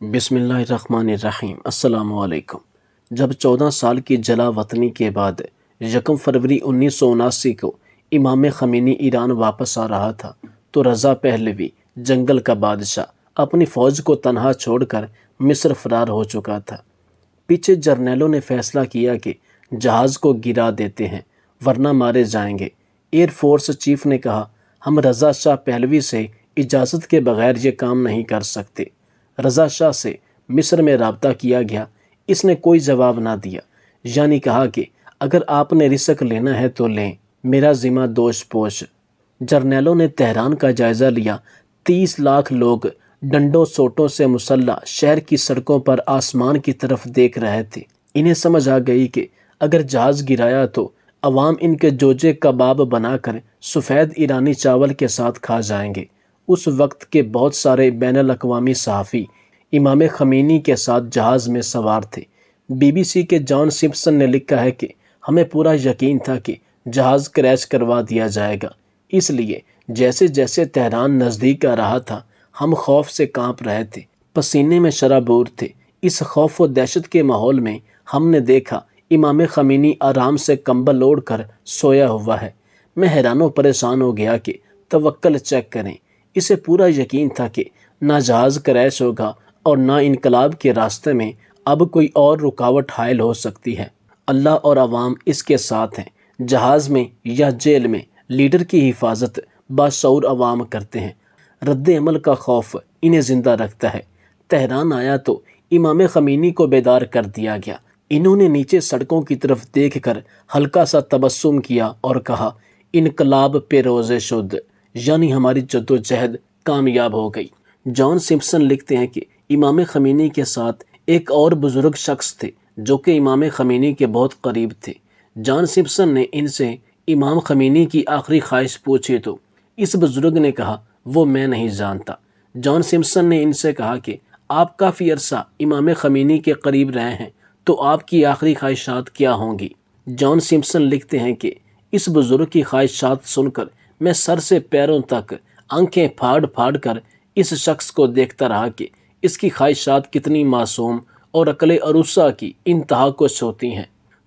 بسم اللہ الرحمن الرحیم۔ السلام علیکم۔ جب 14 سال کی جلا وطنی کے بعد 1 فروری 1979 کو امام خمینی ایران واپس آ رہا تھا تو رضا پہلوی جنگل کا بادشاہ اپنی فوج کو تنہا چھوڑ کر مصر فرار ہو چکا تھا۔ پیچھے جرنیلوں نے فیصلہ کیا کہ جہاز کو گرا دیتے ہیں ورنہ مارے جائیں گے۔ ایئر فورس چیف نے کہا، ہم رضا شاہ پہلوی سے اجازت کے بغیر یہ کام نہیں کر سکتے۔ رضا شاہ سے مصر میں رابطہ کیا گیا، اس نے کوئی جواب نہ دیا، یعنی کہا کہ اگر آپ نے رزق لینا ہے تو لیں، میرا ذمہ دوش پوش۔ جرنیلوں نے تہران کا جائزہ لیا۔ 30 لاکھ لوگ ڈنڈوں سوٹوں سے مسلح شہر کی سڑکوں پر آسمان کی طرف دیکھ رہے تھے۔ انہیں سمجھ آ گئی کہ اگر جہاز گرایا تو عوام ان کے جوجے کباب بنا کر سفید ایرانی چاول کے ساتھ کھا جائیں گے۔ اس وقت کے بہت سارے بین الاقوامی صحافی امام خمینی کے ساتھ جہاز میں سوار تھے۔ BBC کے جان سمپسن نے لکھا ہے کہ ہمیں پورا یقین تھا کہ جہاز کریش کروا دیا جائے گا، اس لیے جیسے جیسے تہران نزدیک آ رہا تھا ہم خوف سے کانپ رہے تھے، پسینے میں شرابور تھے۔ اس خوف و دہشت کے ماحول میں ہم نے دیکھا امام خمینی آرام سے کمبل اوڑھ کر سویا ہوا ہے۔ میں حیران و پریشان ہو گیا کہ توکل چیک کریں۔ اسے پورا یقین تھا کہ نہ جہاز کریش ہوگا اور نہ انقلاب کے راستے میں اب کوئی اور رکاوٹ حائل ہو سکتی ہے۔ اللہ اور عوام اس کے ساتھ ہیں۔ جہاز میں یا جیل میں لیڈر کی حفاظت باشعور عوام کرتے ہیں۔ رد عمل کا خوف انہیں زندہ رکھتا ہے۔ تہران آیا تو امام خمینی کو بیدار کر دیا گیا۔ انہوں نے نیچے سڑکوں کی طرف دیکھ کر ہلکا سا تبسم کیا اور کہا، انقلاب پیروز شد، یعنی ہماری جدوجہد کامیاب ہو گئی۔ جان سمپسن لکھتے ہیں کہ امام خمینی کے ساتھ ایک اور بزرگ شخص تھے جو کہ امام خمینی کے بہت قریب تھے۔ جان سمپسن نے ان سے امام خمینی کی آخری خواہش پوچھی تو اس بزرگ نے کہا، وہ میں نہیں جانتا۔ جان سمپسن نے ان سے کہا کہ آپ کافی عرصہ امام خمینی کے قریب رہے ہیں تو آپ کی آخری خواہشات کیا ہوں گی؟ جان سمپسن لکھتے ہیں کہ اس بزرگ کی خواہشات سن کر میں سر سے پیروں تک آنکھیں پھاڑ پھاڑ کر اس شخص کو دیکھتا رہا کہ اس کی خواہشات کتنی معصوم اور عقل عروسہ کی انتہا کو چھوتی ہیں،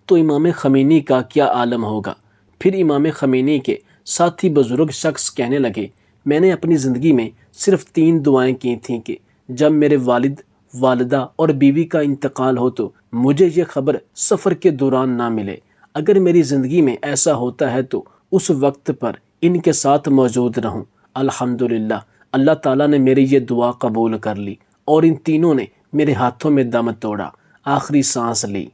تو امام خمینی کا کیا عالم ہوگا۔ پھر امام خمینی کے ساتھی بزرگ شخص کہنے لگے، میں نے اپنی زندگی میں صرف 3 دعائیں کی تھیں کہ جب میرے والد، والدہ اور بیوی کا انتقال ہو تو مجھے یہ خبر سفر کے دوران نہ ملے۔ اگر میری زندگی میں ایسا ہوتا ہے تو اس وقت پر ان کے ساتھ موجود رہوں۔ الحمدللہ، اللہ تعالیٰ نے میری یہ دعا قبول کر لی اور ان تینوں نے میرے ہاتھوں میں دم توڑا، آخری سانس لی۔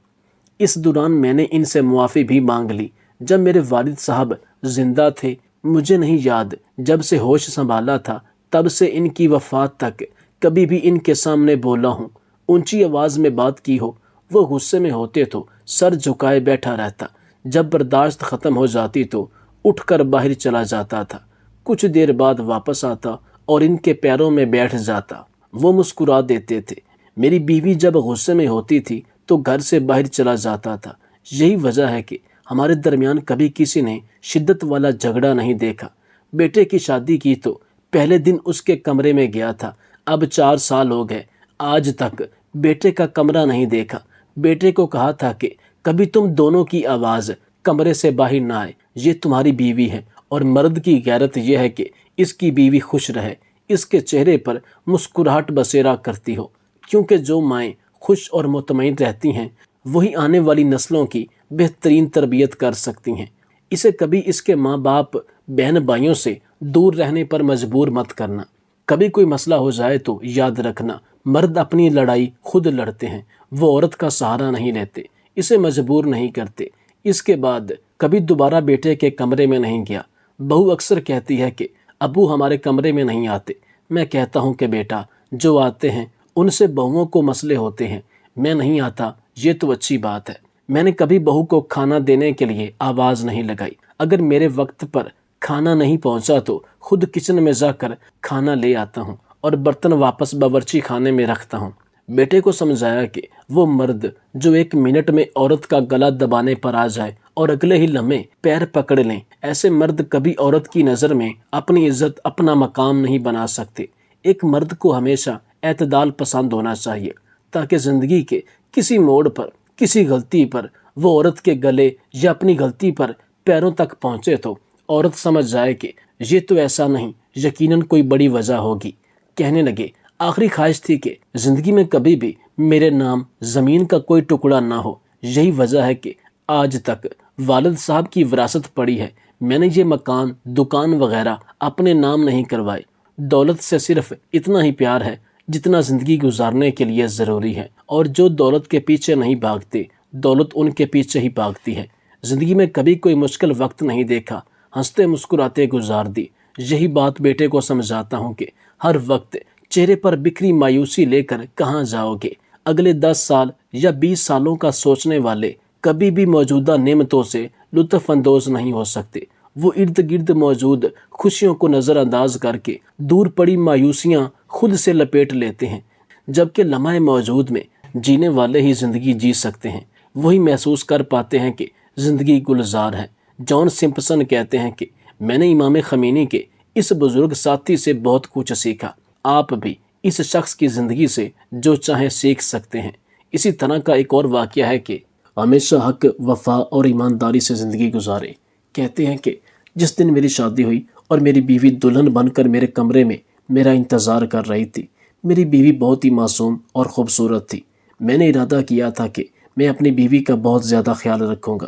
اس دوران میں نے ان سے معافی بھی مانگ لی۔ جب میرے والد صاحب زندہ تھے، مجھے نہیں یاد جب سے ہوش سنبھالا تھا تب سے ان کی وفات تک کبھی بھی ان کے سامنے بولا ہوں، اونچی آواز میں بات کی ہو۔ وہ غصے میں ہوتے تو سر جھکائے بیٹھا رہتا، جب برداشت ختم ہو جاتی تو اٹھ کر باہر چلا جاتا تھا، کچھ دیر بعد واپس آتا اور ان کے پیروں میں بیٹھ جاتا۔ وہ مسکرا دیتے تھے۔ میری بیوی جب غصے میں ہوتی تھی تو گھر سے باہر چلا جاتا تھا۔ یہی وجہ ہے کہ ہمارے درمیان کبھی کسی نے شدت والا جھگڑا نہیں دیکھا۔ بیٹے کی شادی کی تو پہلے دن اس کے کمرے میں گیا تھا، اب 4 سال ہو گئے، آج تک بیٹے کا کمرہ نہیں دیکھا۔ بیٹے کو کہا تھا کہ کبھی تم دونوں کی آواز کمرے سے باہر نہ آئے، یہ تمہاری بیوی ہے اور مرد کی غیرت یہ ہے کہ اس کی بیوی خوش رہے، اس کے چہرے پر مسکراہٹ بسیرا کرتی ہو، کیونکہ جو مائیں خوش اور مطمئن رہتی ہیں وہی آنے والی نسلوں کی بہترین تربیت کر سکتی ہیں۔ اسے کبھی اس کے ماں باپ، بہن بھائیوں سے دور رہنے پر مجبور مت کرنا۔ کبھی کوئی مسئلہ ہو جائے تو یاد رکھنا، مرد اپنی لڑائی خود لڑتے ہیں، وہ عورت کا سہارا نہیں لیتے، اسے مجبور نہیں کرتے۔ اس کے بعد کبھی دوبارہ بیٹے کے کمرے میں نہیں گیا۔ بہو اکثر کہتی ہے کہ ابو ہمارے کمرے میں نہیں آتے۔ میں کہتا ہوں کہ بیٹا، جو آتے ہیں ان سے بہوؤں کو مسئلے ہوتے ہیں، میں نہیں آتا یہ تو اچھی بات ہے۔ میں نے کبھی بہو کو کھانا دینے کے لیے آواز نہیں لگائی۔ اگر میرے وقت پر کھانا نہیں پہنچا تو خود کچن میں جا کر کھانا لے آتا ہوں اور برتن واپس باورچی خانے میں رکھتا ہوں۔ بیٹے کو سمجھایا کہ وہ مرد جو 1 منٹ میں عورت کا گلا دبانے پر آ جائے اور اگلے ہی لمحے پیر پکڑ لیں، ایسے مرد کبھی عورت کی نظر میں اپنی عزت، اپنا مقام نہیں بنا سکتے۔ ایک مرد کو ہمیشہ اعتدال پسند ہونا چاہیے، تاکہ زندگی کے کسی موڑ پر، کسی غلطی پر وہ عورت کے گلے یا اپنی غلطی پر پیروں تک پہنچے تو عورت سمجھ جائے کہ یہ تو ایسا نہیں، یقیناً کوئی بڑی وجہ ہوگی۔ کہنے لگے، آخری خواہش تھی کہ زندگی میں کبھی بھی میرے نام زمین کا کوئی ٹکڑا نہ ہو۔ یہی وجہ ہے کہ آج تک والد صاحب کی وراثت پڑی ہے، میں نے یہ مکان، دکان وغیرہ اپنے نام نہیں کروائے۔ دولت سے صرف اتنا ہی پیار ہے جتنا زندگی گزارنے کے لیے ضروری ہے، اور جو دولت کے پیچھے نہیں بھاگتے، دولت ان کے پیچھے ہی بھاگتی ہے۔ زندگی میں کبھی کوئی مشکل وقت نہیں دیکھا، ہنستے مسکراتے گزار دی۔ یہی بات بیٹے کو سمجھاتا ہوں کہ ہر وقت چہرے پر بکھری مایوسی لے کر کہاں جاؤ گے؟ اگلے 10 سال یا 20 سالوں کا سوچنے والے کبھی بھی موجودہ نعمتوں سے لطف اندوز نہیں ہو سکتے۔ وہ ارد گرد موجود خوشیوں کو نظر انداز کر کے دور پڑی مایوسیاں خود سے لپیٹ لیتے ہیں، جبکہ لمحہ موجود میں جینے والے ہی زندگی جی سکتے ہیں۔ وہی محسوس کر پاتے ہیں کہ زندگی گلزار ہے۔ جان سمپسن کہتے ہیں کہ میں نے امام خمینی کے اس بزرگ ساتھی سے بہت کچھ سیکھا۔ آپ بھی اس شخص کی زندگی سے جو چاہیں سیکھ سکتے ہیں۔ اسی طرح کا ایک اور واقعہ ہے کہ ہمیشہ حق، وفا اور ایمانداری سے زندگی گزارے۔ کہتے ہیں کہ جس دن میری شادی ہوئی اور میری بیوی دلہن بن کر میرے کمرے میں میرا انتظار کر رہی تھی، میری بیوی بہت ہی معصوم اور خوبصورت تھی۔ میں نے ارادہ کیا تھا کہ میں اپنی بیوی کا بہت زیادہ خیال رکھوں گا۔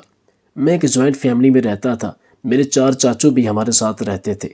میں ایک جوائنٹ فیملی میں رہتا تھا، میرے 4 چاچو بھی ہمارے ساتھ رہتے تھے۔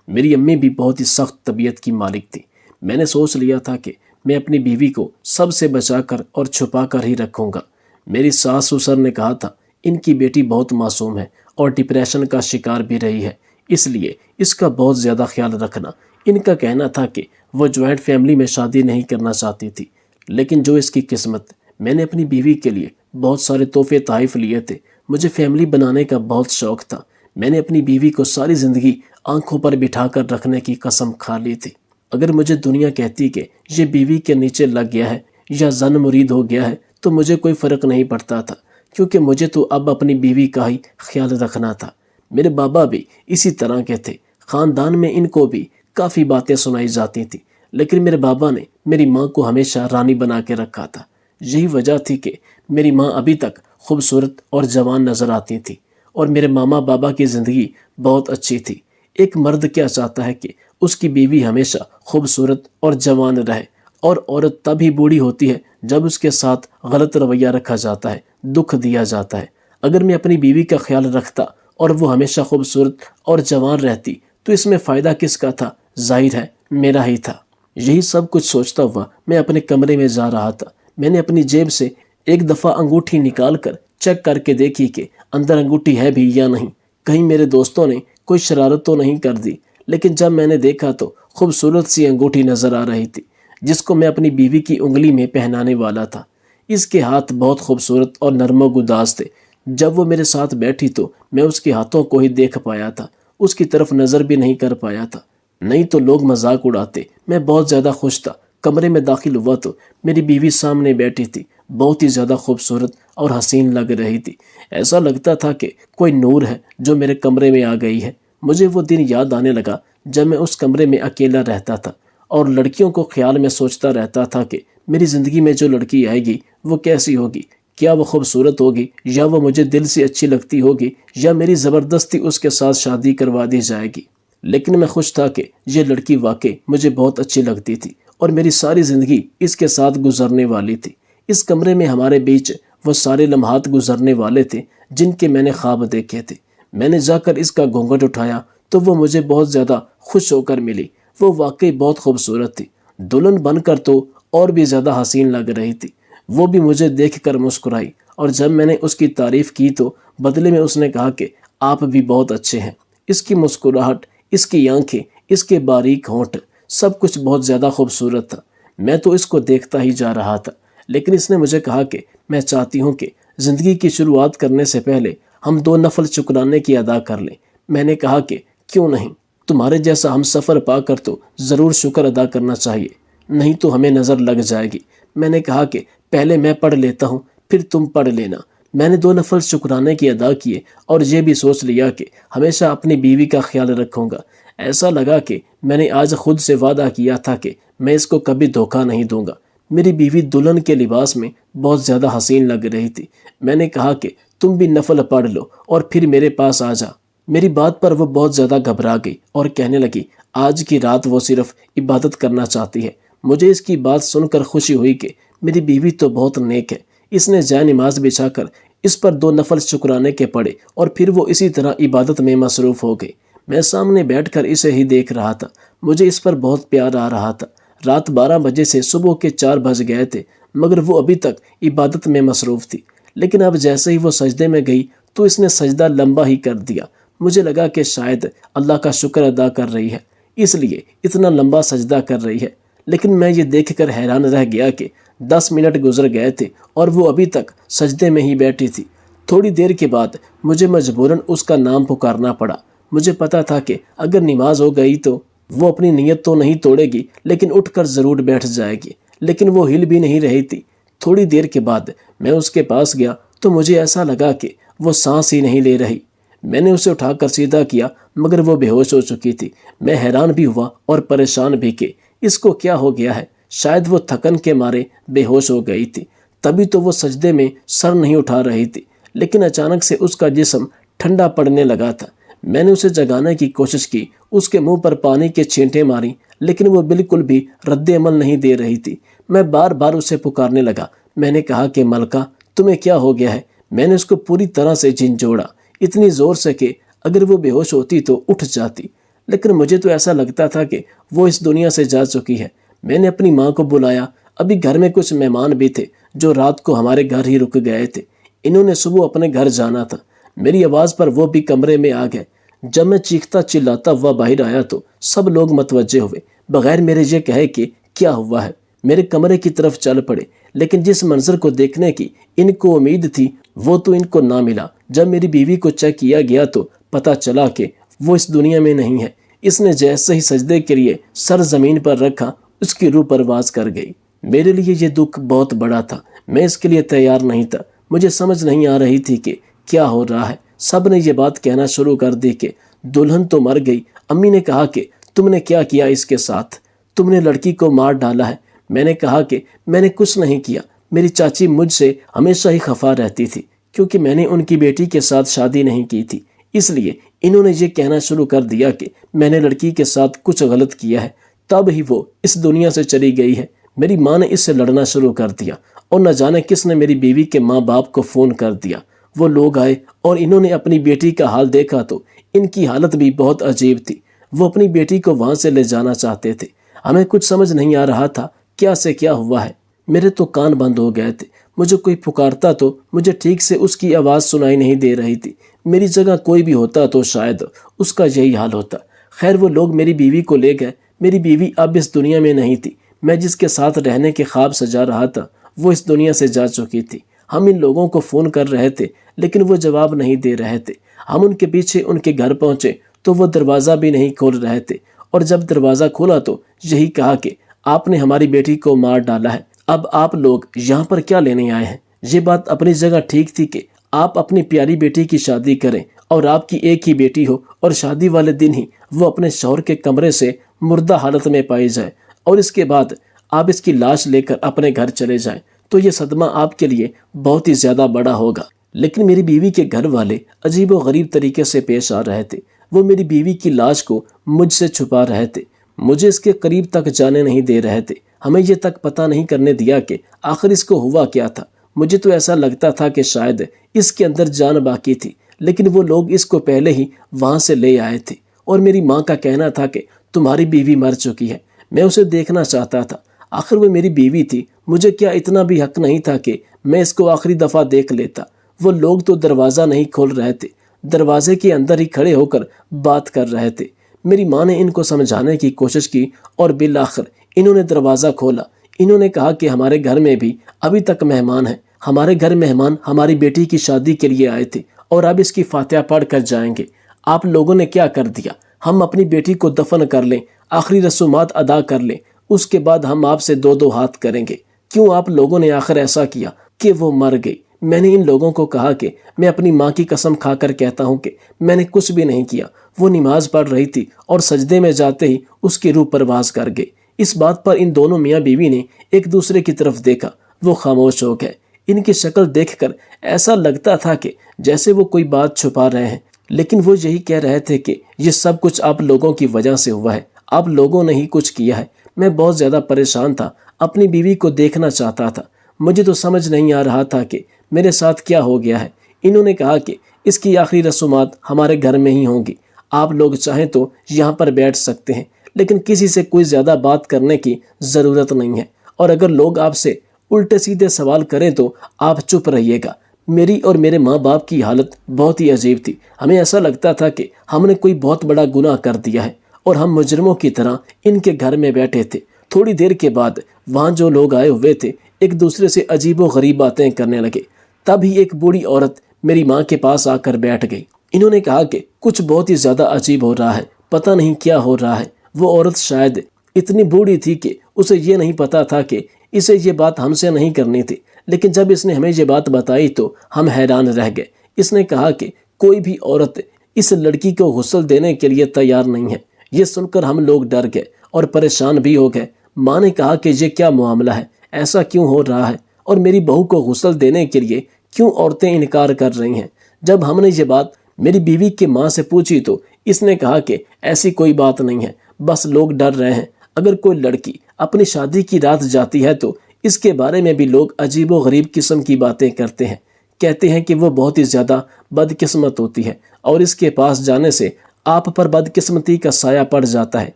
میری امی بھی بہت ہی سخت طبیعت کی مالک تھی۔ میں نے سوچ لیا تھا کہ میں اپنی بیوی کو سب سے بچا کر اور چھپا کر ہی رکھوں گا۔ میری ساس سسر نے کہا تھا ان کی بیٹی بہت معصوم ہے اور ڈپریشن کا شکار بھی رہی ہے، اس لیے اس کا بہت زیادہ خیال رکھنا۔ ان کا کہنا تھا کہ وہ جوائنٹ فیملی میں شادی نہیں کرنا چاہتی تھی، لیکن جو اس کی قسمت، میں نے اپنی بیوی کے لیے بہت سارے تحفے تحائف لیے تھے۔ مجھے فیملی بنانے کا بہت شوق تھا۔ میں نے اپنی بیوی کو ساری زندگی آنکھوں پر بٹھا کر رکھنے کی قسم کھا لی تھی۔ اگر مجھے دنیا کہتی کہ یہ بیوی کے نیچے لگ گیا ہے یا زن مرید ہو گیا ہے تو مجھے کوئی فرق نہیں پڑتا تھا، کیونکہ مجھے تو اب اپنی بیوی کا ہی خیال رکھنا تھا۔ میرے بابا بھی اسی طرح کے تھے۔ خاندان میں ان کو بھی کافی باتیں سنائی جاتی تھیں، لیکن میرے بابا نے میری ماں کو ہمیشہ رانی بنا کے رکھا تھا۔ یہی وجہ تھی کہ میری ماں ابھی تک خوبصورت اور جوان نظر آتی تھی، اور میرے ماما بابا کی زندگی بہت اچھی تھی۔ ایک مرد کیا چاہتا ہے کہ اس کی بیوی ہمیشہ خوبصورت اور جوان رہے، اور عورت تب ہی بوڑھی ہوتی ہے جب اس کے ساتھ غلط رویہ رکھا جاتا ہے، دکھ دیا جاتا ہے۔ اگر میں اپنی بیوی کا خیال رکھتا اور وہ ہمیشہ خوبصورت اور جوان رہتی تو اس میں فائدہ کس کا تھا؟ ظاہر ہے میرا ہی تھا۔ یہی سب کچھ سوچتا ہوا میں اپنے کمرے میں جا رہا تھا۔ میں نے اپنی جیب سے ایک دفعہ انگوٹھی نکال کر چیک کر کے دیکھی کہ اندر انگوٹھی ہے بھی یا نہیں، کہیں میرے دوستوں نے کوئی شرارت تو نہیں کر دی۔ لیکن جب میں نے دیکھا تو خوبصورت سی انگوٹھی نظر آ رہی تھی، جس کو میں اپنی بیوی کی انگلی میں پہنانے والا تھا۔ اس کے ہاتھ بہت خوبصورت اور نرم و گداز تھے۔ جب وہ میرے ساتھ بیٹھی تو میں اس کے ہاتھوں کو ہی دیکھ پایا تھا، اس کی طرف نظر بھی نہیں کر پایا تھا، نہیں تو لوگ مذاق اڑاتے۔ میں بہت زیادہ خوش تھا۔ کمرے میں داخل ہوا تو میری بیوی سامنے بیٹھی تھی، بہت ہی زیادہ خوبصورت اور حسین لگ رہی تھی۔ ایسا لگتا تھا کہ کوئی نور ہے جو میرے کمرے میں آ گئی ہے۔ مجھے وہ دن یاد آنے لگا جب میں اس کمرے میں اکیلا رہتا تھا اور لڑکیوں کو خیال میں سوچتا رہتا تھا کہ میری زندگی میں جو لڑکی آئے گی وہ کیسی ہوگی، کیا وہ خوبصورت ہوگی یا وہ مجھے دل سے اچھی لگتی ہوگی یا میری زبردستی اس کے ساتھ شادی کروا دی جائے گی۔ لیکن میں خوش تھا کہ یہ لڑکی واقعی مجھے بہت اچھی لگتی تھی اور میری ساری زندگی اس کے ساتھ گزرنے والی تھی۔ اس کمرے میں ہمارے بیچ وہ سارے لمحات گزرنے والے تھے جن کے میں نے خواب دیکھے تھے۔ میں نے جا کر اس کا گھونگھٹ اٹھایا تو وہ مجھے بہت زیادہ خوش ہو کر ملی۔ وہ واقعی بہت خوبصورت تھی، دلہن بن کر تو اور بھی زیادہ حسین لگ رہی تھی۔ وہ بھی مجھے دیکھ کر مسکرائی، اور جب میں نے اس کی تعریف کی تو بدلے میں اس نے کہا کہ آپ بھی بہت اچھے ہیں۔ اس کی مسکراہٹ، اس کی آنکھیں، اس کے باریک ہونٹ، سب کچھ بہت زیادہ خوبصورت تھا۔ میں تو اس کو دیکھتا ہی جا رہا تھا، لیکن اس نے مجھے کہا کہ میں چاہتی ہوں کہ زندگی کی شروعات کرنے سے پہلے ہم 2 نفل شکرانے کی ادا کر لیں۔ میں نے کہا کہ کیوں نہیں، تمہارے جیسا ہم سفر پا کر تو ضرور شکر ادا کرنا چاہیے، نہیں تو ہمیں نظر لگ جائے گی۔ میں نے کہا کہ پہلے میں پڑھ لیتا ہوں پھر تم پڑھ لینا۔ میں نے 2 نفل شکرانے کی ادا کیے اور یہ بھی سوچ لیا کہ ہمیشہ اپنی بیوی کا خیال رکھوں گا۔ ایسا لگا کہ میں نے آج خود سے وعدہ کیا تھا کہ میں اس کو کبھی دھوکہ نہیں دوں گا۔ میری بیوی دلہن کے لباس میں بہت زیادہ حسین لگ رہی تھی۔ میں نے کہا کہ تم بھی نفل پڑھ لو اور پھر میرے پاس آ جا۔ میری بات پر وہ بہت زیادہ گھبرا گئی اور کہنے لگی آج کی رات وہ صرف عبادت کرنا چاہتی ہے۔ مجھے اس کی بات سن کر خوشی ہوئی کہ میری بیوی تو بہت نیک ہے۔ اس نے جائے نماز بچھا کر اس پر 2 نفل شکرانے کے پڑھے اور پھر وہ اسی طرح عبادت میں مصروف ہو گئی۔ میں سامنے بیٹھ کر اسے ہی دیکھ رہا تھا۔ مجھے اس پر بہت پیار آ رہا تھا۔ رات 12 بجے سے صبح کے 4 بج گئے تھے مگر وہ ابھی تک عبادت میں مصروف تھی۔ لیکن اب جیسے ہی وہ سجدے میں گئی تو اس نے سجدہ لمبا ہی کر دیا۔ مجھے لگا کہ شاید اللہ کا شکر ادا کر رہی ہے، اس لیے اتنا لمبا سجدہ کر رہی ہے۔ لیکن میں یہ دیکھ کر حیران رہ گیا کہ 10 منٹ گزر گئے تھے اور وہ ابھی تک سجدے میں ہی بیٹھی تھی۔ تھوڑی دیر کے بعد مجھے مجبوراً اس کا نام پکارنا پڑا۔ مجھے پتا تھا کہ اگر نماز ہو گئی تو وہ اپنی نیت تو نہیں توڑے گی لیکن اٹھ کر ضرور بیٹھ جائے گی، لیکن وہ ہل بھی نہیں رہی تھی۔ تھوڑی دیر کے بعد میں اس کے پاس گیا تو مجھے ایسا لگا کہ وہ سانس ہی نہیں لے رہی۔ میں نے اسے اٹھا کر سیدھا کیا مگر وہ بے ہوش ہو چکی تھی۔ میں حیران بھی ہوا اور پریشان بھی کہ اس کو کیا ہو گیا ہے۔ شاید وہ تھکن کے مارے بے ہوش ہو گئی تھی، تبھی تو وہ سجدے میں سر نہیں اٹھا رہی تھی۔ لیکن اچانک سے اس کا جسم ٹھنڈا پڑنے لگا تھا۔ میں نے اسے جگانے کی کوشش کی، اس کے منہ پر پانی کے چھینٹے ماری لیکن وہ بالکل بھی رد عمل نہیں دے رہی تھی۔ میں بار بار اسے پکارنے لگا۔ میں نے کہا کہ ملکہ تمہیں کیا ہو گیا ہے؟ میں نے اس کو پوری طرح سے جھنجھوڑا، اتنی زور سے کہ اگر وہ بے ہوش ہوتی تو اٹھ جاتی، لیکن مجھے تو ایسا لگتا تھا کہ وہ اس دنیا سے جا چکی ہے۔ میں نے اپنی ماں کو بلایا۔ ابھی گھر میں کچھ مہمان بھی تھے جو رات کو ہمارے گھر ہی رک گئے تھے۔ انہوں نے صبح اپنے گھر جانا تھا۔ میری آواز پر وہ بھی کمرے میں آ گئے۔ جب میں چیختا چلاتا ہوا باہر آیا تو سب لوگ متوجہ ہوئے، بغیر میرے یہ کہے کہ کیا ہوا ہے میرے کمرے کی طرف چل پڑے۔ لیکن جس منظر کو دیکھنے کی ان کو امید تھی وہ تو ان کو نہ ملا۔ جب میری بیوی کو چیک کیا گیا تو پتہ چلا کہ وہ اس دنیا میں نہیں ہے۔ اس نے جیسے ہی سجدے کے لیے سر زمین پر رکھا اس کی روح پرواز کر گئی۔ میرے لیے یہ دکھ بہت بڑا تھا، میں اس کے لیے تیار نہیں تھا۔ مجھے سمجھ نہیں آ رہی تھی کہ کیا ہو رہا ہے۔ سب نے یہ بات کہنا شروع کر دی کہ دلہن تو مر گئی۔ امی نے کہا کہ تم نے کیا کیا اس کے ساتھ؟ تم نے لڑکی کو مار ڈالا ہے۔ میں نے کہا کہ میں نے کچھ نہیں کیا۔ میری چاچی مجھ سے ہمیشہ ہی خفا رہتی تھی کیونکہ میں نے ان کی بیٹی کے ساتھ شادی نہیں کی تھی، اس لیے انہوں نے یہ کہنا شروع کر دیا کہ میں نے لڑکی کے ساتھ کچھ غلط کیا ہے، تب ہی وہ اس دنیا سے چلی گئی ہے۔ میری ماں نے اس سے لڑنا شروع کر دیا اور نہ جانے کس نے میری بیوی کے ماں باپ کو فون کر دیا۔ وہ لوگ آئے اور انہوں نے اپنی بیٹی کا حال دیکھا تو ان کی حالت بھی بہت عجیب تھی۔ وہ اپنی بیٹی کو وہاں سے لے جانا چاہتے تھے۔ ہمیں کچھ سمجھ نہیں آ رہا تھا کیا سے کیا ہوا ہے۔ میرے تو کان بند ہو گئے تھے۔ مجھے کوئی پکارتا تو مجھے ٹھیک سے اس کی آواز سنائی نہیں دے رہی تھی۔ میری جگہ کوئی بھی ہوتا تو شاید اس کا یہی حال ہوتا۔ خیر وہ لوگ میری بیوی کو لے گئے۔ میری بیوی اب اس دنیا میں نہیں تھی۔ میں جس کے ساتھ رہنے کے خواب سجا رہا تھا وہ اس دنیا سے جا چکی تھی۔ ہم ان لوگوں کو فون کر رہے تھے لیکن وہ جواب نہیں دے رہے تھے۔ ہم ان کے پیچھے ان کے گھر پہنچے تو وہ دروازہ بھی نہیں کھول رہے تھے، اور جب دروازہ کھولا تو یہی کہا کہ آپ نے ہماری بیٹی کو مار ڈالا ہے، اب آپ لوگ یہاں پر کیا لینے آئے ہیں؟ یہ بات اپنی جگہ ٹھیک تھی کہ آپ اپنی پیاری بیٹی کی شادی کریں اور آپ کی ایک ہی بیٹی ہو اور شادی والے دن ہی وہ اپنے شوہر کے کمرے سے مردہ حالت میں پائی جائے اور اس کے بعد آپ اس کی لاش لے کر اپنے گھر چلے جائیں تو یہ صدمہ آپ کے لیے بہت ہی زیادہ بڑا ہوگا۔ لیکن میری بیوی کے گھر والے عجیب و غریب طریقے سے پیش آ رہے تھے۔ وہ میری بیوی کی لاش کو مجھ سے چھپا رہے تھے، مجھے اس کے قریب تک جانے نہیں دے رہے تھے، ہمیں یہ تک پتہ نہیں کرنے دیا کہ آخر اس کو ہوا کیا تھا۔ مجھے تو ایسا لگتا تھا کہ شاید اس کے اندر جان باقی تھی، لیکن وہ لوگ اس کو پہلے ہی وہاں سے لے آئے تھے، اور میری ماں کا کہنا تھا کہ تمہاری بیوی مر چکی ہے۔ میں اسے دیکھنا چاہتا تھا، آخر وہ میری بیوی تھی، مجھے کیا اتنا بھی حق نہیں تھا کہ میں اس کو آخری دفعہ دیکھ لیتا؟ وہ لوگ تو دروازہ نہیں کھول رہے تھے، دروازے کے اندر ہی کھڑے ہو کر بات کر رہے تھے۔ میری ماں نے ان کو سمجھانے کی کوشش کی اور بالآخر انہوں نے دروازہ کھولا۔ انہوں نے کہا کہ ہمارے گھر میں بھی ابھی تک مہمان ہیں، ہمارے گھر مہمان ہماری بیٹی کی شادی کے لیے آئے تھے اور اب اس کی فاتحہ پڑھ کر جائیں گے۔ آپ لوگوں نے کیا کر دیا؟ ہم اپنی بیٹی کو دفن کر لیں، آخری رسومات ادا کر لیں، اس کے بعد ہم آپ سے دو ہاتھ کریں گے۔ کیوں آپ لوگوں نے آخر ایسا کیا کہ وہ مر گئی؟ میں نے ان لوگوں کو کہا کہ میں اپنی ماں کی قسم کھا کر کہتا ہوں کہ میں نے کچھ بھی نہیں کیا۔ وہ نماز پڑھ رہی تھی اور سجدے میں جاتے ہی اس کی روح پرواز کر گئی۔ اس بات پر ان دونوں میاں بیوی نے ایک دوسرے کی طرف دیکھا۔ وہ خاموش ہو گئے۔ ان کی شکل دیکھ کر ایسا لگتا تھا کہ جیسے وہ کوئی بات چھپا رہے ہیں، لیکن وہ یہی کہہ رہے تھے کہ یہ سب کچھ آپ لوگوں کی وجہ سے ہوا ہے، آپ لوگوں نے ہی کچھ کیا ہے۔ میں بہت زیادہ پریشان تھا، اپنی بیوی کو دیکھنا چاہتا تھا، مجھے تو سمجھ نہیں آ رہا تھا کہ میرے ساتھ کیا ہو گیا ہے۔ انہوں نے کہا کہ اس کی آخری رسومات ہمارے گھر میں ہی ہوں گی، آپ لوگ چاہیں تو یہاں پر بیٹھ سکتے ہیں، لیکن کسی سے کوئی زیادہ بات کرنے کی ضرورت نہیں ہے، اور اگر لوگ آپ سے الٹے سیدھے سوال کریں تو آپ چپ رہیے گا۔ میری اور میرے ماں باپ کی حالت بہت ہی عجیب تھی۔ ہمیں ایسا لگتا تھا کہ ہم نے کوئی بہت بڑا گناہ کر دیا ہے اور ہم مجرموں کی طرح ان کے گھر میں بیٹھے تھے۔ تھوڑی دیر کے بعد وہاں جو لوگ آئے ہوئے تھے ایک دوسرے سے عجیب و غریب باتیں کرنے لگے۔ تب ہی ایک بوڑھی عورت میری ماں کے پاس آ کر بیٹھ گئی۔ انہوں نے کہا کہ کچھ بہت ہی زیادہ عجیب ہو رہا ہے، پتہ نہیں کیا ہو رہا ہے۔ وہ عورت شاید اتنی بوڑھی تھی کہ اسے یہ نہیں پتا تھا کہ اسے یہ بات ہم سے نہیں کرنی تھی، لیکن جب اس نے ہمیں یہ بات بتائی تو ہم حیران رہ گئے۔ اس نے کہا کہ کوئی بھی عورت اس لڑکی کو غسل دینے کے لیے تیار نہیں ہے۔ یہ سن کر ہم لوگ ڈر گئے اور پریشان بھی ہو گئے۔ ماں نے کہا کہ یہ کیا معاملہ ہے، ایسا کیوں ہو رہا ہے، اور میری بہو کو غسل دینے کے لیے کیوں عورتیں انکار کر رہی ہیں؟ جب ہم نے یہ بات میری بیوی کی ماں سے پوچھی تو اس نے کہا کہ ایسی کوئی بات نہیں ہے، بس لوگ ڈر رہے ہیں۔ اگر کوئی لڑکی اپنی شادی کی رات جاتی ہے تو اس کے بارے میں بھی لوگ عجیب و غریب قسم کی باتیں کرتے ہیں، کہتے ہیں کہ وہ بہت ہی زیادہ بدقسمت ہوتی ہے اور اس کے پاس جانے سے آپ پر بدقسمتی کا سایہ پڑ جاتا ہے،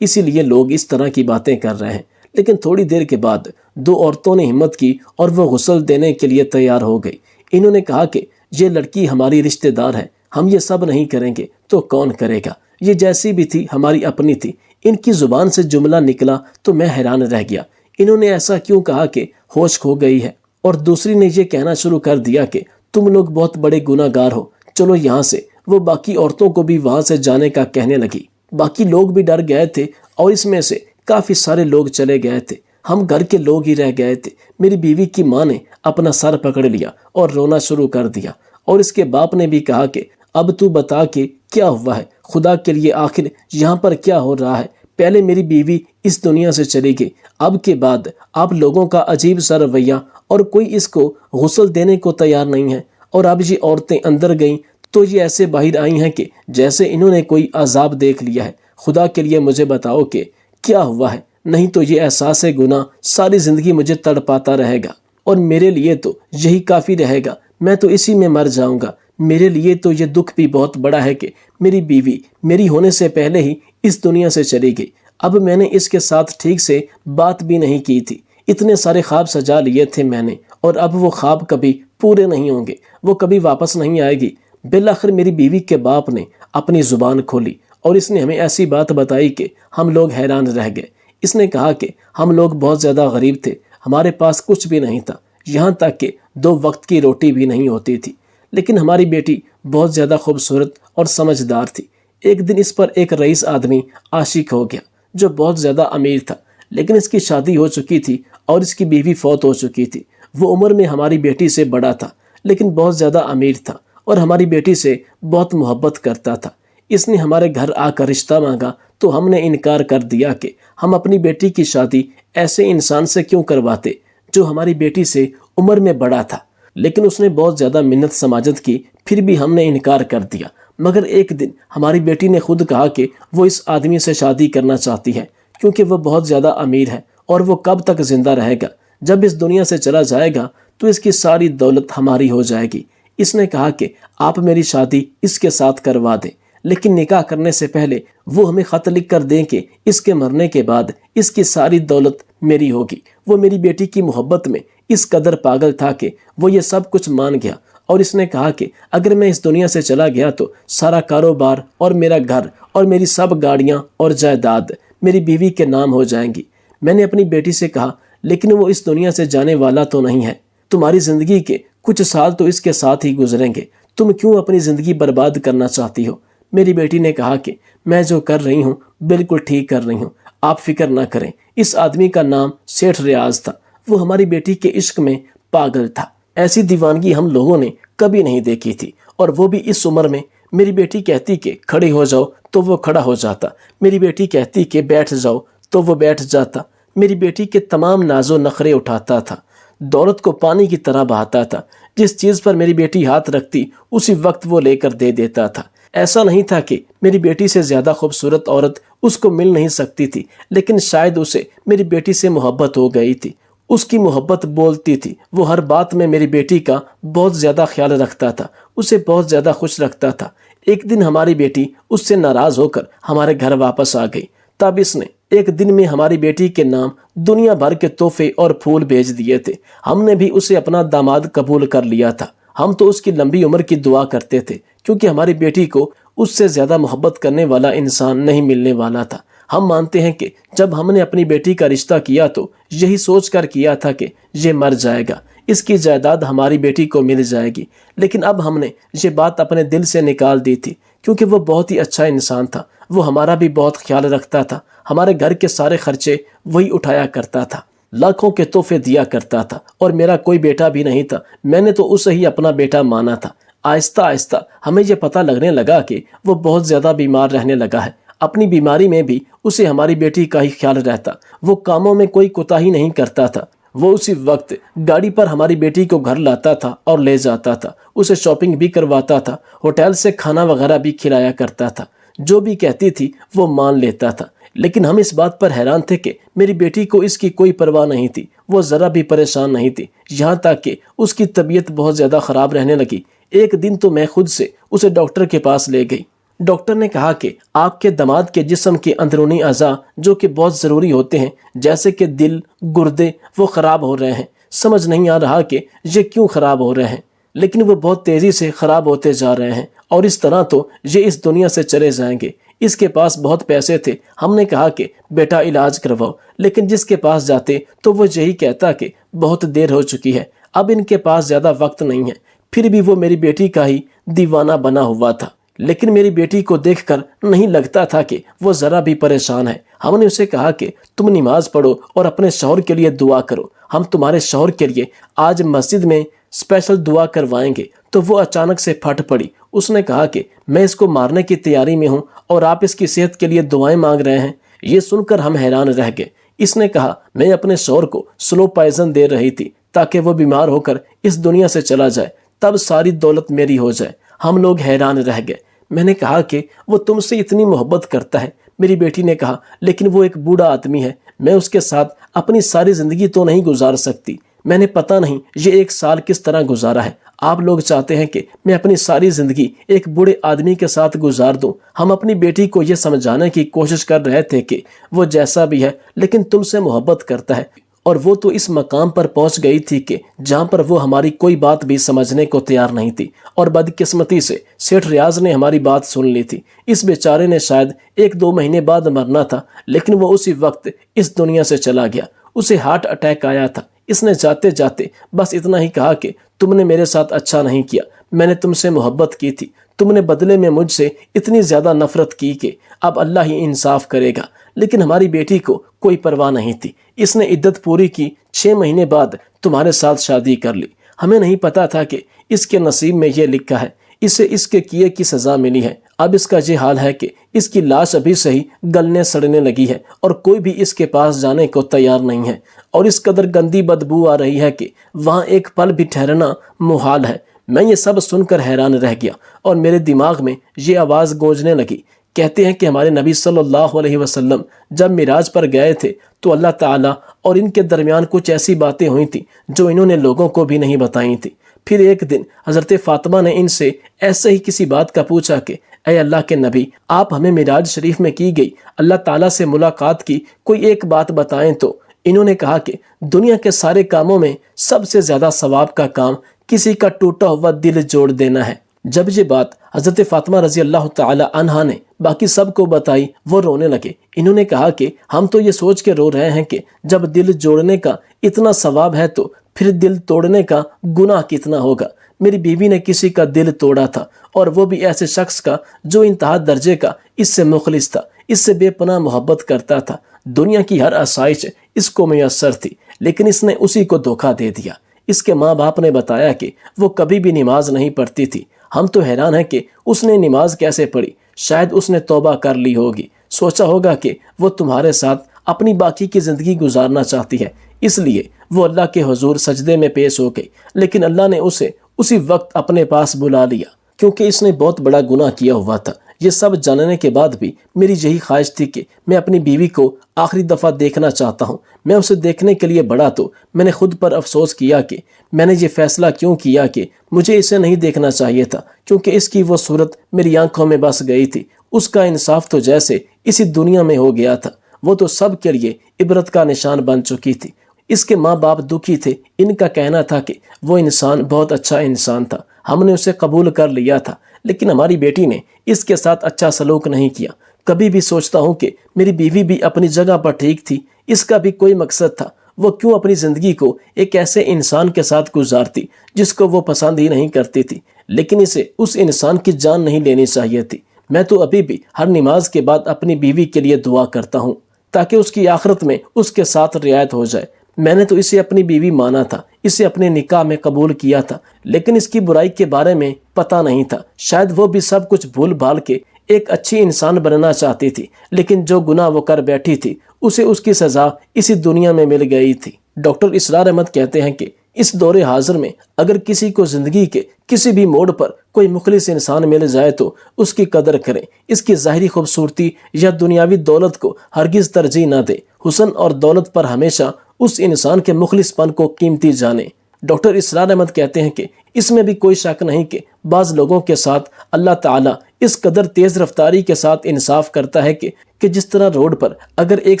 اسی لیے لوگ اس طرح کی باتیں کر رہے ہیں۔ لیکن تھوڑی دیر کے بعد دو عورتوں نے ہمت کی اور وہ غسل دینے کے لیے تیار ہو گئی۔ انہوں نے کہا کہ یہ لڑکی ہماری رشتہ دار ہے، ہم یہ سب نہیں کریں گے تو کون کرے گا؟ یہ جیسی بھی تھی ہماری اپنی تھی۔ ان کی زبان سے جملہ نکلا تو میں حیران رہ گیا۔ انہوں نے ایسا کیوں کہا کہ ہوش کھو گئی ہے، اور دوسری نے یہ کہنا شروع کر دیا کہ تم لوگ بہت بڑے گناہ گار ہو، چلو یہاں سے۔ وہ باقی عورتوں کو بھی وہاں سے جانے کا کہنے لگی۔ باقی لوگ بھی ڈر گئے تھے اور اس میں سے کافی سارے لوگ چلے گئے تھے، ہم گھر کے لوگ ہی رہ گئے تھے۔ میری بیوی کی ماں نے اپنا سر پکڑ لیا اور رونا شروع کر دیا، اور اس کے باپ نے بھی کہا کہ اب تو بتا کہ کیا ہوا ہے، خدا کے لیے آخر یہاں پر کیا ہو رہا ہے؟ پہلے میری بیوی اس دنیا سے چلی گئی، اب کے بعد آپ لوگوں کا عجیب سا رویہ، اور کوئی اس کو غسل دینے کو تیار نہیں ہے، اور اب یہ عورتیں اندر گئیں تو یہ ایسے باہر آئی ہیں کہ جیسے انہوں نے کوئی عذاب دیکھ لیا ہے۔ خدا کے لیے مجھے بتاؤ کہ کیا ہوا ہے، نہیں تو یہ احساس گناہ ساری زندگی مجھے تڑپاتا رہے گا، اور میرے لیے تو یہی کافی رہے گا، میں تو اسی میں مر جاؤں گا۔ میرے لیے تو یہ دکھ بھی بہت بڑا ہے کہ میری بیوی میری ہونے سے پہلے ہی اس دنیا سے چلی گئی۔ اب میں نے اس کے ساتھ ٹھیک سے بات بھی نہیں کی تھی، اتنے سارے خواب سجا لیے تھے میں نے، اور اب وہ خواب کبھی پورے نہیں ہوں گے، وہ کبھی واپس نہیں آئے گی۔ بالآخر میری بیوی کے باپ نے اپنی زبان کھولی اور اس نے ہمیں ایسی بات بتائی کہ ہم لوگ حیران رہ گئے۔ اس نے کہا کہ ہم لوگ بہت زیادہ غریب تھے، ہمارے پاس کچھ بھی نہیں تھا، یہاں تک کہ 2 وقت کی روٹی بھی نہیں ہوتی تھی، لیکن ہماری بیٹی بہت زیادہ خوبصورت اور سمجھدار تھی۔ ایک دن اس پر ایک رئیس آدمی عاشق ہو گیا جو بہت زیادہ امیر تھا، لیکن اس کی شادی ہو چکی تھی اور اس کی بیوی فوت ہو چکی تھی۔ وہ عمر میں ہماری بیٹی سے بڑا تھا، لیکن بہت زیادہ امیر تھا اور ہماری بیٹی سے بہت محبت کرتا تھا۔ اس نے ہمارے گھر آ کر رشتہ مانگا تو ہم نے انکار کر دیا کہ ہم اپنی بیٹی کی شادی ایسے انسان سے کیوں کرواتے جو ہماری بیٹی سے عمر میں بڑا تھا، لیکن اس نے بہت زیادہ منت سماجت کی، پھر بھی ہم نے انکار کر دیا۔ مگر ایک دن ہماری بیٹی نے خود کہا کہ وہ اس آدمی سے شادی کرنا چاہتی ہے کیونکہ وہ بہت زیادہ امیر ہے اور وہ کب تک زندہ رہے گا، جب اس دنیا سے چلا جائے گا تو اس کی ساری دولت ہماری ہو جائے گی۔ اس نے کہا کہ آپ میری شادی اس کے ساتھ کروا دیں، لیکن نکاح کرنے سے پہلے وہ ہمیں خط لکھ کر دیں کہ اس کے مرنے کے بعد اس کی ساری دولت میری ہوگی۔ وہ میری بیٹی کی محبت میں اس قدر پاگل تھا کہ وہ یہ سب کچھ مان گیا، اور اس نے کہا کہ اگر میں اس دنیا سے چلا گیا تو سارا کاروبار اور میرا گھر اور میری سب گاڑیاں اور جائیداد میری بیوی کے نام ہو جائیں گی۔ میں نے اپنی بیٹی سے کہا لیکن وہ اس دنیا سے جانے والا تو نہیں ہے، تمہاری زندگی کے کچھ سال تو اس کے ساتھ ہی گزریں گے، تم کیوں اپنی زندگی برباد کرنا چاہتی ہو؟ میری بیٹی نے کہا کہ میں جو کر رہی ہوں بالکل ٹھیک کر رہی ہوں، آپ فکر نہ کریں۔ اس آدمی کا نام سیٹھ ریاض تھا، وہ ہماری بیٹی کے عشق میں پاگل تھا۔ ایسی دیوانگی ہم لوگوں نے کبھی نہیں دیکھی تھی، اور وہ بھی اس عمر میں۔ میری بیٹی کہتی کہ کھڑے ہو جاؤ تو وہ کھڑا ہو جاتا، میری بیٹی کہتی کہ بیٹھ جاؤ تو وہ بیٹھ جاتا، میری بیٹی کے تمام ناز و نخرے اٹھاتا تھا، دولت کو پانی کی طرح بہاتا تھا، جس چیز پر میری بیٹی ہاتھ رکھتی اسی وقت وہ لے کر دے دیتا تھا۔ ایسا نہیں تھا کہ میری بیٹی سے زیادہ خوبصورت عورت اس کو مل نہیں سکتی تھی، لیکن شاید اسے میری بیٹی سے محبت ہو گئی تھی، اس کی محبت بولتی تھی۔ وہ ہر بات میں میری بیٹی کا بہت زیادہ خیال رکھتا تھا، اسے بہت زیادہ خوش رکھتا تھا۔ ایک دن ہماری بیٹی اس سے ناراض ہو کر ہمارے گھر واپس آ گئی، تب اس نے ایک دن میں ہماری بیٹی کے نام دنیا بھر کے تحفے اور پھول بھیج دیے تھے۔ ہم نے بھی اسے اپنا داماد قبول کر لیا تھا۔ ہم تو اس کی لمبی عمر کی دعا کرتے تھے، کیونکہ ہماری بیٹی کو اس سے زیادہ محبت کرنے والا انسان نہیں ملنے والا تھا۔ ہم مانتے ہیں کہ جب ہم نے اپنی بیٹی کا رشتہ کیا تو یہی سوچ کر کیا تھا کہ یہ مر جائے گا، اس کی جائیداد ہماری بیٹی کو مل جائے گی، لیکن اب ہم نے یہ بات اپنے دل سے نکال دی تھی، کیونکہ وہ بہت ہی اچھا انسان تھا۔ وہ ہمارا بھی بہت خیال رکھتا تھا، ہمارے گھر کے سارے خرچے وہی اٹھایا کرتا تھا، لاکھوں کے تحفے دیا کرتا تھا، اور میرا کوئی بیٹا بھی نہیں تھا، میں نے تو اسے ہی اپنا بیٹا مانا تھا۔ آہستہ آہستہ ہمیں یہ پتہ لگنے لگا کہ وہ بہت زیادہ بیمار رہنے لگا ہے۔ اپنی بیماری میں بھی اسے ہماری بیٹی کا ہی خیال رہتا، وہ کاموں میں کوئی کوتاہی نہیں کرتا تھا۔ وہ اسی وقت گاڑی پر ہماری بیٹی کو گھر لاتا تھا اور لے جاتا تھا، اسے شاپنگ بھی کرواتا تھا، ہوٹل سے کھانا وغیرہ بھی کھلایا کرتا تھا، جو بھی کہتی تھی وہ مان لیتا تھا۔ لیکن ہم اس بات پر حیران تھے کہ میری بیٹی کو اس کی کوئی پرواہ نہیں تھی، وہ ذرا بھی پریشان نہیں تھی، یہاں تک کہ اس کی طبیعت بہت زیادہ خراب رہنے لگی۔ ایک دن تو میں خود سے اسے ڈاکٹر کے پاس لے گئی۔ ڈاکٹر نے کہا کہ آپ کے داماد کے جسم کے اندرونی اعضاء جو کہ بہت ضروری ہوتے ہیں، جیسے کہ دل، گردے، وہ خراب ہو رہے ہیں۔ سمجھ نہیں آ رہا کہ یہ کیوں خراب ہو رہے ہیں، لیکن وہ بہت تیزی سے خراب ہوتے جا رہے ہیں، اور اس طرح تو یہ اس دنیا سے چلے جائیں گے۔ اس کے پاس بہت پیسے تھے، ہم نے کہا کہ بیٹا علاج کرواؤ، لیکن جس کے پاس جاتے تو وہ یہی کہتا کہ بہت دیر ہو چکی ہے، اب ان کے پاس زیادہ وقت نہیں ہے۔ پھر بھی وہ میری بیٹی کا ہی دیوانہ بنا ہوا تھا، لیکن میری بیٹی کو دیکھ کر نہیں لگتا تھا کہ وہ ذرا بھی پریشان ہے۔ ہم نے اسے کہا کہ تم نماز پڑھو اور اپنے شوہر کے لیے دعا کرو، ہم تمہارے شوہر کے لیے آج مسجد میں اسپیشل دعا کروائیں گے۔ تو وہ اچانک سے پھٹ پڑی، اس نے کہا کہ میں اس کو مارنے کی تیاری میں ہوں اور آپ اس کی صحت کے لیے دعائیں مانگ رہے ہیں۔ یہ سن کر ہم حیران رہ گئے۔ اس نے کہا میں اپنے شوہر کو سلو پائزن دے رہی تھی تاکہ وہ بیمار ہو کر اس دنیا سے چلا جائے، تب ساری دولت میری ہو جائے۔ ہم لوگ حیران رہ گئے۔ میں نے کہا کہ وہ تم سے اتنی محبت کرتا ہے۔ میری بیٹی نے کہا لیکن وہ ایک بوڑھا آدمی ہے، میں اس کے ساتھ اپنی ساری زندگی تو نہیں گزار سکتی۔ میں نے پتہ نہیں یہ 1 سال کس طرح گزارا ہے۔ آپ لوگ چاہتے ہیں کہ میں اپنی ساری زندگی ایک بوڑھے آدمی کے ساتھ گزار دوں۔ ہم اپنی بیٹی کو یہ سمجھانے کی کوشش کر رہے تھے کہ وہ جیسا بھی ہے لیکن تم سے محبت کرتا ہے، اور وہ تو اس مقام پر پہنچ گئی تھی کہ جہاں پر وہ ہماری کوئی بات بھی سمجھنے کو تیار نہیں تھی، اور بدقسمتی سے سیٹھ ریاض نے ہماری بات سن لی تھی۔ اس بیچارے نے شاید 1-2 مہینے بعد مرنا تھا، لیکن وہ اسی وقت اس دنیا سے چلا گیا۔ اسے ہارٹ اٹیک آیا تھا۔ اس نے جاتے جاتے بس اتنا ہی کہا کہ تم نے میرے ساتھ اچھا نہیں کیا، میں نے تم سے محبت کی تھی، تم نے بدلے میں مجھ سے اتنی زیادہ نفرت کی کہ اب اللہ ہی انصاف کرے گا۔ لیکن ہماری بیٹی کو کوئی پرواہ نہیں تھی، اس نے عدت پوری کی، 6 مہینے بعد تمہارے ساتھ شادی کر لی۔ ہمیں نہیں پتا تھا کہ اس کے نصیب میں یہ لکھا ہے، اسے اس کے کیے کی سزا ملی ہے۔ اب اس کا یہ حال ہے کہ اس کی لاش ابھی سے ہی گلنے سڑنے لگی ہے، اور کوئی بھی اس کے پاس جانے کو تیار نہیں ہے، اور اس قدر گندی بدبو آ رہی ہے کہ وہاں ایک پل بھی ٹھہرنا محال ہے۔ میں یہ سب سن کر حیران رہ گیا، اور میرے دماغ میں یہ آواز گونجنے لگی۔ کہتے ہیں کہ ہمارے نبی صلی اللہ علیہ وسلم جب معراج پر گئے تھے تو اللہ تعالیٰ اور ان کے درمیان کچھ ایسی باتیں ہوئی تھیں جو انہوں نے لوگوں کو بھی نہیں بتائی تھیں۔ پھر ایک دن حضرت فاطمہ نے ان سے ایسے ہی کسی بات کا پوچھا کہ اے اللہ کے نبی، آپ ہمیں معراج شریف میں کی گئی اللہ تعالیٰ سے ملاقات کی کوئی ایک بات بتائیں۔ تو انہوں نے کہا کہ دنیا کے سارے کاموں میں سب سے زیادہ ثواب کا کام کسی کا ٹوٹا ہوا دل جوڑ دینا ہے۔ جب یہ بات حضرت فاطمہ رضی اللہ تعالی عنہا نے باقی سب کو بتائی، وہ رونے لگے۔ انہوں نے کہا کہ ہم تو یہ سوچ کے رو رہے ہیں کہ جب دل جوڑنے کا اتنا ثواب ہے تو پھر دل توڑنے کا گناہ کتنا ہوگا۔ میری بیوی نے کسی کا دل توڑا تھا، اور وہ بھی ایسے شخص کا جو انتہا درجے کا اس سے مخلص تھا، اس سے بے پناہ محبت کرتا تھا۔ دنیا کی ہر آسائش اس کو میسر تھی، لیکن اس نے اسی کو دھوکہ دے دیا۔ اس کے ماں باپ نے بتایا کہ وہ کبھی بھی نماز نہیں پڑھتی تھی۔ ہم تو حیران ہیں کہ اس نے نماز کیسے پڑھی، شاید اس نے توبہ کر لی ہوگی، سوچا ہوگا کہ وہ تمہارے ساتھ اپنی باقی کی زندگی گزارنا چاہتی ہے، اس لیے وہ اللہ کے حضور سجدے میں پیش ہو گئی، لیکن اللہ نے اسے اسی وقت اپنے پاس بلا لیا کیونکہ اس نے بہت بڑا گناہ کیا ہوا تھا۔ یہ سب جاننے کے بعد بھی میری یہی خواہش تھی کہ میں اپنی بیوی کو آخری دفعہ دیکھنا چاہتا ہوں۔ میں اسے دیکھنے کے لیے بڑھا تو میں نے خود پر افسوس کیا کہ میں نے یہ فیصلہ کیوں کیا کہ مجھے اسے نہیں دیکھنا چاہیے تھا، کیونکہ اس کی وہ صورت میری آنکھوں میں بس گئی تھی۔ اس کا انصاف تو جیسے اسی دنیا میں ہو گیا تھا، وہ تو سب کے لیے عبرت کا نشان بن چکی تھی۔ اس کے ماں باپ دکھی تھے، ان کا کہنا تھا کہ وہ انسان بہت اچھا انسان تھا، ہم نے اسے قبول کر لیا تھا، لیکن ہماری بیٹی نے اس کے ساتھ اچھا سلوک نہیں کیا۔ کبھی بھی سوچتا ہوں کہ میری بیوی بھی اپنی جگہ پر ٹھیک تھی، اس کا بھی کوئی مقصد تھا، وہ کیوں اپنی زندگی کو ایک ایسے انسان کے ساتھ گزارتی جس کو وہ پسند ہی نہیں کرتی تھی، لیکن اسے اس انسان کی جان نہیں لینی چاہیے تھی۔ میں تو ابھی بھی ہر نماز کے بعد اپنی بیوی کے لیے دعا کرتا ہوں تاکہ اس کی آخرت میں اس کے ساتھ رعایت ہو جائے۔ میں نے تو اسے اپنی بیوی مانا تھا، اسے اپنے نکاح میں قبول کیا تھا، لیکن اس کی برائی کے بارے میں پتہ نہیں تھا۔ شاید وہ بھی سب کچھ بھول بھال کے ایک اچھی انسان بننا چاہتی تھی، لیکن جو گناہ وہ کر بیٹھی تھی اسے اس کی سزا اسی دنیا میں مل گئی تھی۔ ڈاکٹر اسرار احمد کہتے ہیں کہ اس دور حاضر میں اگر کسی کو زندگی کے کسی بھی موڑ پر کوئی مخلص انسان مل جائے تو اس کی قدر کریں، اس کی ظاہری خوبصورتی یا دنیاوی دولت کو ہرگز ترجیح نہ دیں، حسن اور دولت پر ہمیشہ اس انسان کے مخلص پن کو قیمتی جانیں۔ ڈاکٹر اسرار احمد کہتے ہیں کہ اس میں بھی کوئی شک نہیں کہ بعض لوگوں کے ساتھ اللہ تعالیٰ اس قدر تیز رفتاری کے ساتھ انصاف کرتا ہے کہ جس طرح روڈ پر اگر 1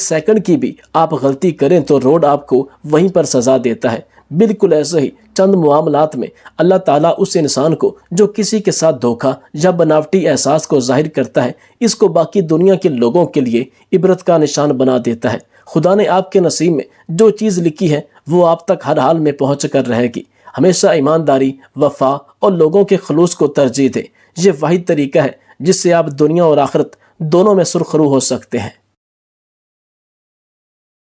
سیکنڈ کی بھی آپ غلطی کریں تو روڈ آپ کو وہیں پر سزا دیتا ہے، بالکل ایسے ہی چند معاملات میں اللہ تعالیٰ اس انسان کو جو کسی کے ساتھ دھوکہ یا بناوٹی احساس کو ظاہر کرتا ہے، اس کو باقی دنیا کے لوگوں کے لیے عبرت کا نشان بنا دیتا ہے۔ خدا نے آپ کے نصیب میں جو چیز لکھی ہے وہ آپ تک ہر حال میں پہنچ کر رہے گی۔ ہمیشہ ایمانداری، وفا اور لوگوں کے خلوص کو ترجیح دیں، یہ واحد طریقہ ہے جس سے آپ دنیا اور آخرت دونوں میں سرخرو ہو سکتے ہیں۔